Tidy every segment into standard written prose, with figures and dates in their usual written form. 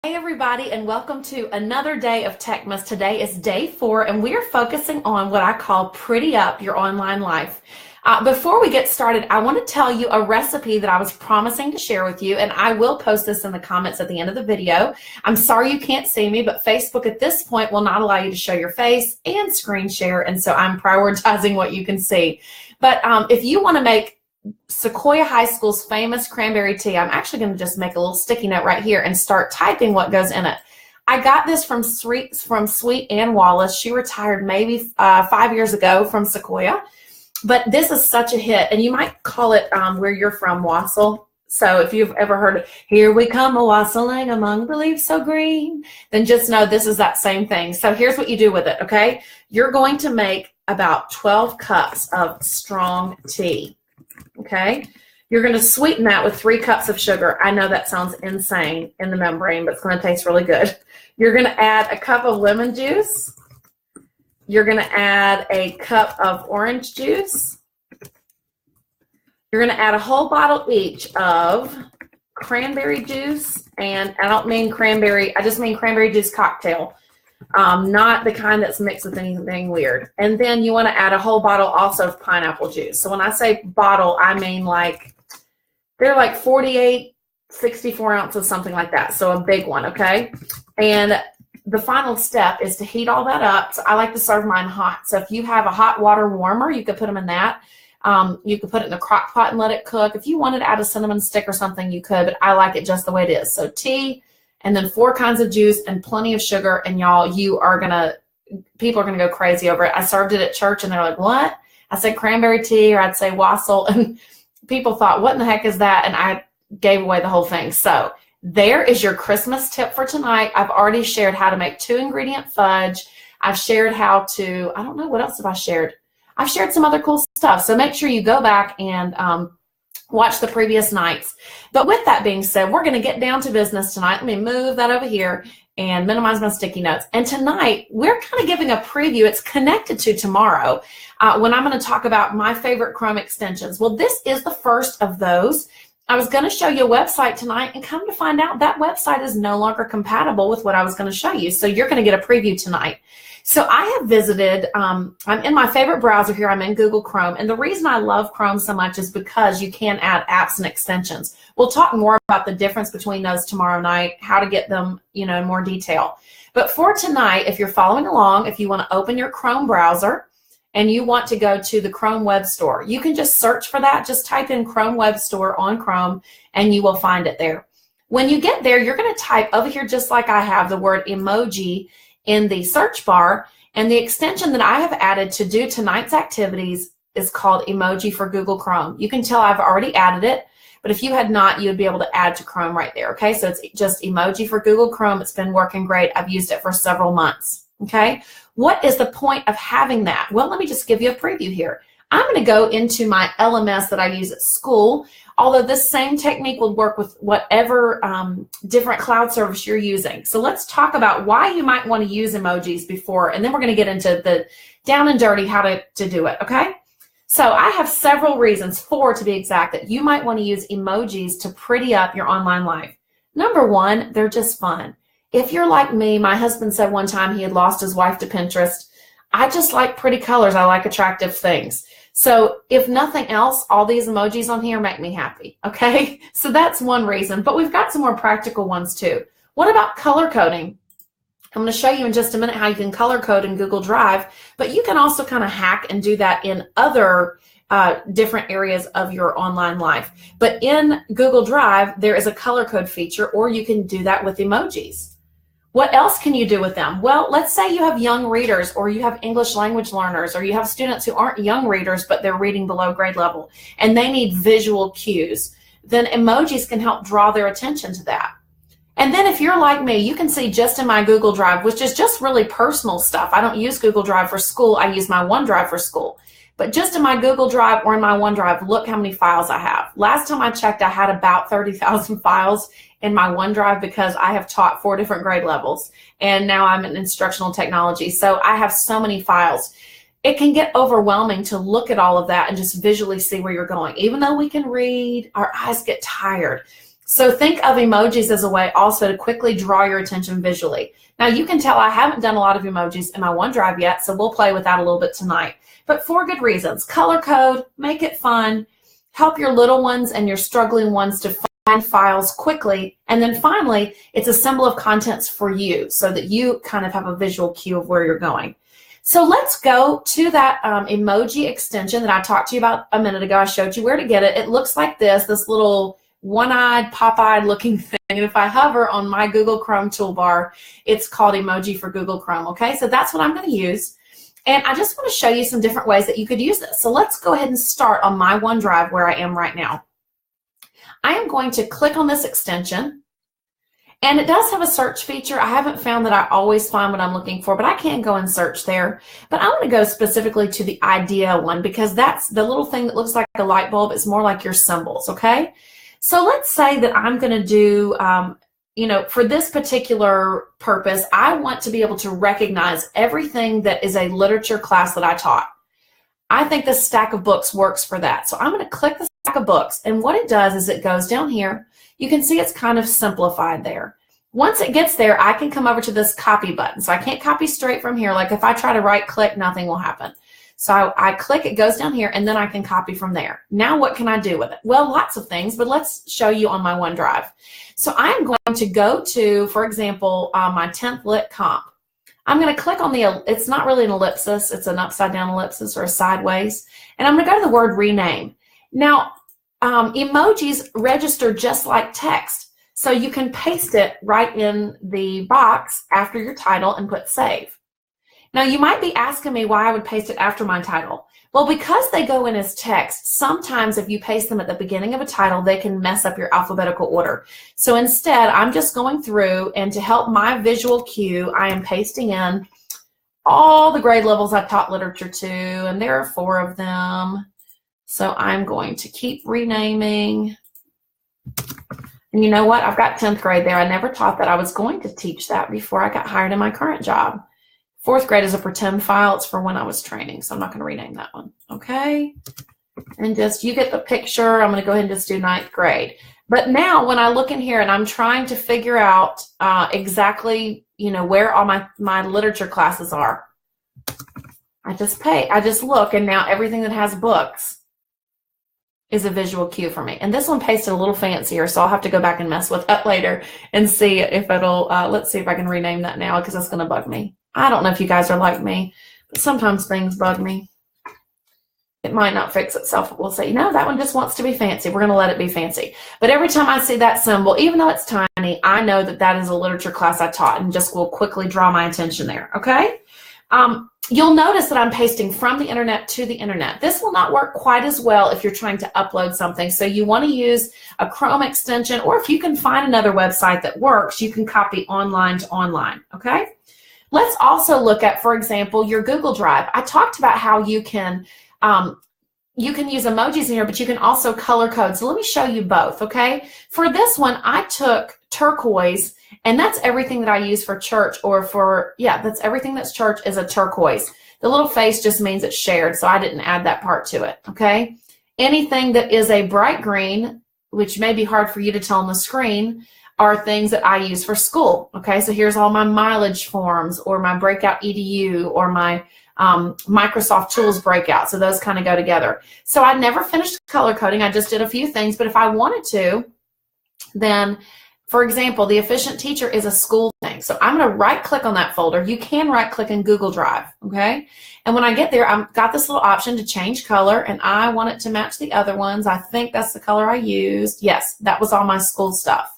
Hey everybody, and welcome to another day of Techmas. Today is day 4, and we are focusing on what I call pretty up your online life. Before we get started, I want to tell you a recipe that I was promising to share with you, and I will post this in the comments at the end of the video. I'm sorry you can't see me, but Facebook at this point will not allow you to show your face and screen share, and so I'm prioritizing what you can see. But if you want to make Sequoia High School's famous cranberry tea, I'm actually going to just make a little sticky note right here and start typing what goes in it. I got this from Sweet Ann Wallace. She retired maybe 5 years ago from Sequoia, but this is such a hit, and you might call it where you're from, wassail. So if you've ever heard of "Here we come a wassailing among the leaves so green," then just know this is that same thing. So here's what you do with it, okay? You're going to make about 12 cups of strong tea. Okay, you're going to sweeten that with 3 cups of sugar. I know that sounds insane in the membrane, but it's going to taste really good. You're going to add a cup of lemon juice. You're going to add a cup of orange juice. You're going to add a whole bottle each of cranberry juice, and I don't mean cranberry, I just mean cranberry juice cocktail. Not the kind that's mixed with anything weird. And then you want to add a whole bottle also of pineapple juice. So when I say bottle, I mean they're like 48, 64 ounces, something like that. So a big one, okay? And the final step is to heat all that up. So I like to serve mine hot. So if you have a hot water warmer, you could put them in that. You could put it in a crock pot and let it cook. If you wanted to add a cinnamon stick or something, you could, but I like it just the way it is. So tea, and then 4 kinds of juice and plenty of sugar, and y'all, people are gonna go crazy over it. I served it at church, and they're like, "What?" I said cranberry tea, or I'd say wassail, and people thought, "What in the heck is that?" And I gave away the whole thing. So there is your Christmas tip for tonight. I've already shared how to make 2-ingredient fudge. I've shared how to, I don't know, what else have I shared? I've shared some other cool stuff. So make sure you go back and watch the previous nights. But with that being said, we're going to get down to business tonight. Let me move that over here and minimize my sticky notes. And tonight, we're kind of giving a preview. It's connected to tomorrow when I'm going to talk about my favorite Chrome extensions. Well, this is the first of those. I was going to show you a website tonight, and come to find out that website is no longer compatible with what I was going to show you. So you're going to get a preview tonight. So I have visited, I'm in my favorite browser here. I'm in Google Chrome. And the reason I love Chrome so much is because you can add apps and extensions. We'll talk more about the difference between those tomorrow night, how to get them, in more detail. But for tonight, if you're following along, if you want to open your Chrome browser and you want to go to the Chrome Web Store, you can just search for that. Just type in Chrome Web Store on Chrome and you will find it there. When you get there, you're going to type over here, just like I have, the word emoji in the search bar, and the extension that I have added to do tonight's activities is called Emoji for Google Chrome. You can tell I've already added it, but if you had not, you'd be able to add to Chrome right there, okay? So it's just Emoji for Google Chrome. It's been working great. I've used it for several months, okay? What is the point of having that? Well, let me just give you a preview here. I'm going to go into my LMS that I use at school, although this same technique will work with whatever different cloud service you're using. So let's talk about why you might want to use emojis before, and then we're going to get into the down and dirty how to do it, okay? So I have several reasons, 4 to be exact, that you might want to use emojis to pretty up your online life. Number 1, they're just fun. If you're like me, my husband said one time he had lost his wife to Pinterest. I just like pretty colors. I like attractive things. So if nothing else, all these emojis on here make me happy, okay? So that's one reason, but we've got some more practical ones too. What about color coding? I'm going to show you in just a minute how you can color code in Google Drive, but you can also kind of hack and do that in other different areas of your online life. But in Google Drive, there is a color code feature, or you can do that with emojis. What else can you do with them? Well, let's say you have young readers, or you have English language learners, or you have students who aren't young readers, but they're reading below grade level, and they need visual cues. Then emojis can help draw their attention to that. And then if you're like me, you can see just in my Google Drive, which is just really personal stuff. I don't use Google Drive for school. I use my OneDrive for school. But just in my Google Drive or in my OneDrive, look how many files I have. Last time I checked, I had about 30,000 files in my OneDrive because I have taught 4 different grade levels, and now I'm in instructional technology. So I have so many files. It can get overwhelming to look at all of that and just visually see where you're going. Even though we can read, our eyes get tired. So think of emojis as a way also to quickly draw your attention visually. Now you can tell I haven't done a lot of emojis in my OneDrive yet, so we'll play with that a little bit tonight. But for good reasons. Color code, make it fun, help your little ones and your struggling ones to find files quickly. And then finally, it's a symbol of contents for you so that you kind of have a visual cue of where you're going. So let's go to that emoji extension that I talked to you about a minute ago. I showed you where to get it. It looks like this little one-eyed, pop-eyed looking thing. And if I hover on my Google Chrome toolbar, it's called Emoji for Google Chrome. Okay, so that's what I'm going to use. And I just want to show you some different ways that you could use this. So let's go ahead and start on my OneDrive where I am right now. I am going to click on this extension. And it does have a search feature. I haven't found that I always find what I'm looking for, but I can go and search there. But I want to go specifically to the idea one because that's the little thing that looks like a light bulb. It's more like your symbols, okay? So let's say that I'm going to do, for this particular purpose, I want to be able to recognize everything that is a literature class that I taught. I think this stack of books works for that. So I'm going to click the stack of books. And what it does is it goes down here. You can see it's kind of simplified there. Once it gets there, I can come over to this copy button. So I can't copy straight from here. Like if I try to right click, nothing will happen. So I click, it goes down here, and then I can copy from there. Now what can I do with it? Well, lots of things, but let's show you on my OneDrive. So I'm going to go to, for example, my 10th Lit Comp. I'm going to click on it's not really an ellipsis, it's an upside down ellipsis or a sideways. And I'm going to go to the word rename. Now, emojis register just like text. So you can paste it right in the box after your title and put save. Now you might be asking me why I would paste it after my title. Well, because they go in as text, sometimes if you paste them at the beginning of a title, they can mess up your alphabetical order. So instead, I'm just going through, and to help my visual cue, I am pasting in all the grade levels I taught literature to, and there are 4 of them. So I'm going to keep renaming. And you know what? I've got 10th grade there. I never taught that. I was going to teach that before I got hired in my current job. 4th grade is a pretend file. It's for when I was training, so I'm not going to rename that one. Okay? And just, you get the picture. I'm going to go ahead and just do 9th grade. But now when I look in here and I'm trying to figure out exactly, where all my literature classes are, I just look, and now everything that has books is a visual cue for me. And this one pasted a little fancier, so I'll have to go back and mess with that later and see if it'll, let's see if I can rename that now because that's going to bug me. I don't know if you guys are like me, but sometimes things bug me. It might not fix itself, but we'll say, no, that one just wants to be fancy. We're going to let it be fancy. But every time I see that symbol, even though it's tiny, I know that that is a literature class I taught and just will quickly draw my attention there, okay? You'll notice that I'm pasting from the internet to the internet. This will not work quite as well if you're trying to upload something. So you want to use a Chrome extension, or if you can find another website that works, you can copy online to online, okay? Let's also look at, for example, your Google Drive. I talked about how you can use emojis in here, but you can also color code. So let me show you both, okay? For this one, I took turquoise, and that's everything that I use for church, or for, that's everything that's church is a turquoise. The little face just means it's shared, so I didn't add that part to it, okay? Anything that is a bright green, which may be hard for you to tell on the screen, are things that I use for school, okay? So here's all my mileage forms, or my Breakout EDU, or my Microsoft Tools breakout. So those kind of go together. So I never finished color coding. I just did a few things, but if I wanted to, then, for example, the Efficient Teacher is a school thing. So I'm going to right click on that folder. You can right click in Google Drive, okay? And when I get there, I've got this little option to change color, and I want it to match the other ones. I think that's the color I used. Yes, that was all my school stuff.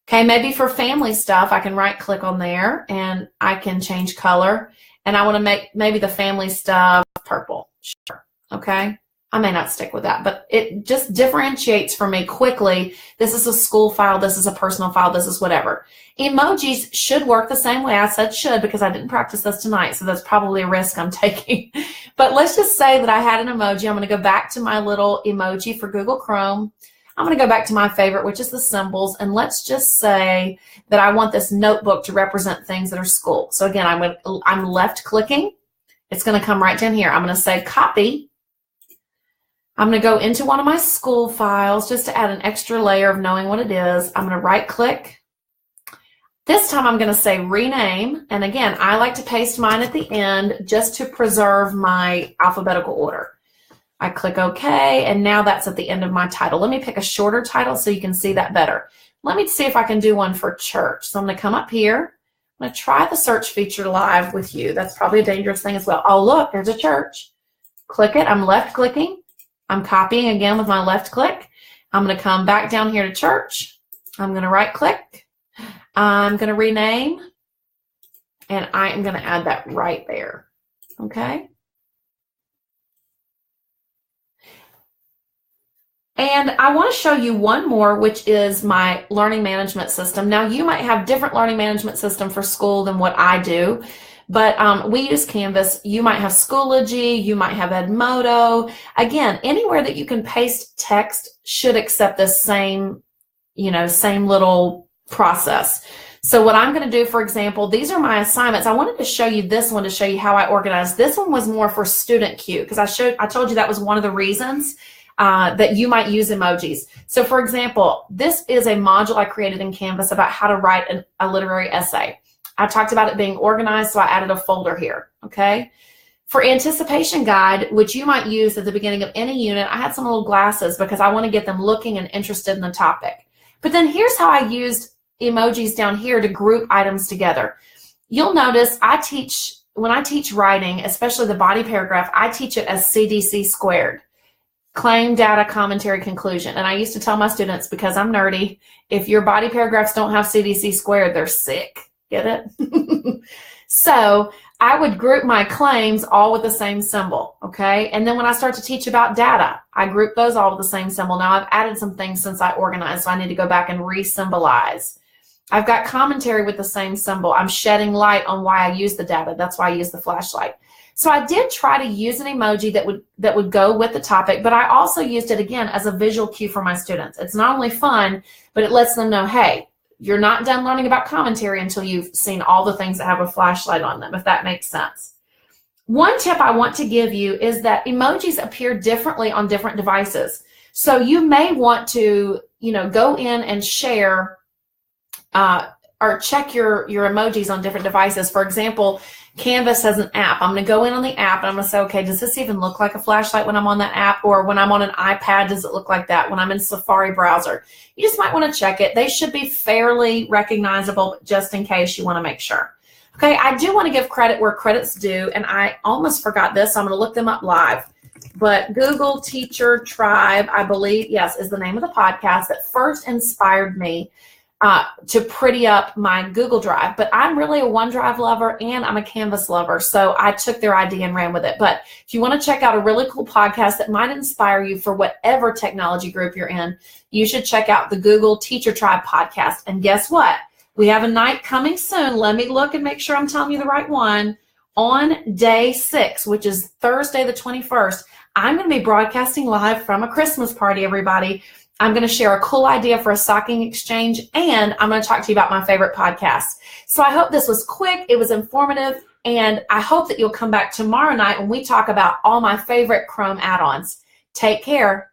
Okay, maybe for family stuff, I can right click on there and I can change color. And I want to make maybe the family stuff purple. Sure. Okay. I may not stick with that, but it just differentiates for me quickly. This is a school file. This is a personal file. This is whatever. Emojis should work the same way. I said should because I didn't practice this tonight, so that's probably a risk I'm taking. But let's just say that I had an emoji. I'm going to go back to my little emoji for Google Chrome. I'm going to go back to my favorite, which is the symbols, and let's just say that I want this notebook to represent things that are school. So again, I'm left clicking. It's going to come right down here. I'm going to say copy. I'm going to go into one of my school files just to add an extra layer of knowing what it is. I'm going to right click. This time I'm going to say rename. And again, I like to paste mine at the end just to preserve my alphabetical order. I click OK, and now that's at the end of my title. Let me pick a shorter title so you can see that better. Let me see if I can do one for church. So I'm going to come up here. I'm going to try the search feature live with you. That's probably a dangerous thing as well. Oh, look, there's a church. Click it. I'm left clicking. I'm copying again with my left click. I'm going to come back down here to church. I'm going to right click. I'm going to rename. And I am going to add that right there. Okay. And I want to show you one more, which is my learning management system. Now, you might have different learning management system for school than what I do, but we use Canvas. You might have Schoology, you might have Edmodo. Again, anywhere that you can paste text should accept the same, same little process. So what I'm going to do, for example, these are my assignments. I wanted to show you this one to show you how I organized. This one was more for Student Q because I told you that was one of the reasons that you might use emojis. So for example, this is a module I created in Canvas about how to write a literary essay. I talked about it being organized, so I added a folder here, okay? For anticipation guide, which you might use at the beginning of any unit, I had some little glasses because I want to get them looking and interested in the topic. But then here's how I used emojis down here to group items together. You'll notice when I teach writing, especially the body paragraph, I teach it as CDC squared. Claim, data, commentary, conclusion. And I used to tell my students, because I'm nerdy, if your body paragraphs don't have CDC squared, they're sick. Get it? So I would group my claims all with the same symbol, okay? And then when I start to teach about data, I group those all with the same symbol. Now I've added some things since I organized, so I need to go back and re-symbolize. I've got commentary with the same symbol. I'm shedding light on why I use the data. That's why I use the flashlight. So I did try to use an emoji that would go with the topic, but I also used it again as a visual cue for my students. It's not only fun, but it lets them know, hey, you're not done learning about commentary until you've seen all the things that have a flashlight on them, if that makes sense. One tip I want to give you is that emojis appear differently on different devices. So you may want to, go in and share or check your emojis on different devices. For example, Canvas has an app. I'm going to go in on the app and I'm going to say, okay, does this even look like a flashlight when I'm on that app? Or when I'm on an iPad, does it look like that? When I'm in Safari browser, you just might want to check it. They should be fairly recognizable, but just in case you want to make sure. Okay, I do want to give credit where credit's due, and I almost forgot this, so I'm going to look them up live. But Google Teacher Tribe, I believe, yes, is the name of the podcast that first inspired me to pretty up my Google Drive. But I'm really a OneDrive lover and I'm a Canvas lover. So I took their idea and ran with it. But if you want to check out a really cool podcast that might inspire you for whatever technology group you're in, you should check out the Google Teacher Tribe podcast. And guess what? We have a night coming soon. Let me look and make sure I'm telling you the right one. On day 6, which is Thursday the 21st, I'm going to be broadcasting live from a Christmas party, everybody. I'm going to share a cool idea for a stocking exchange, and I'm going to talk to you about my favorite podcast. So I hope this was quick, it was informative, and I hope that you'll come back tomorrow night when we talk about all my favorite Chrome add-ons. Take care.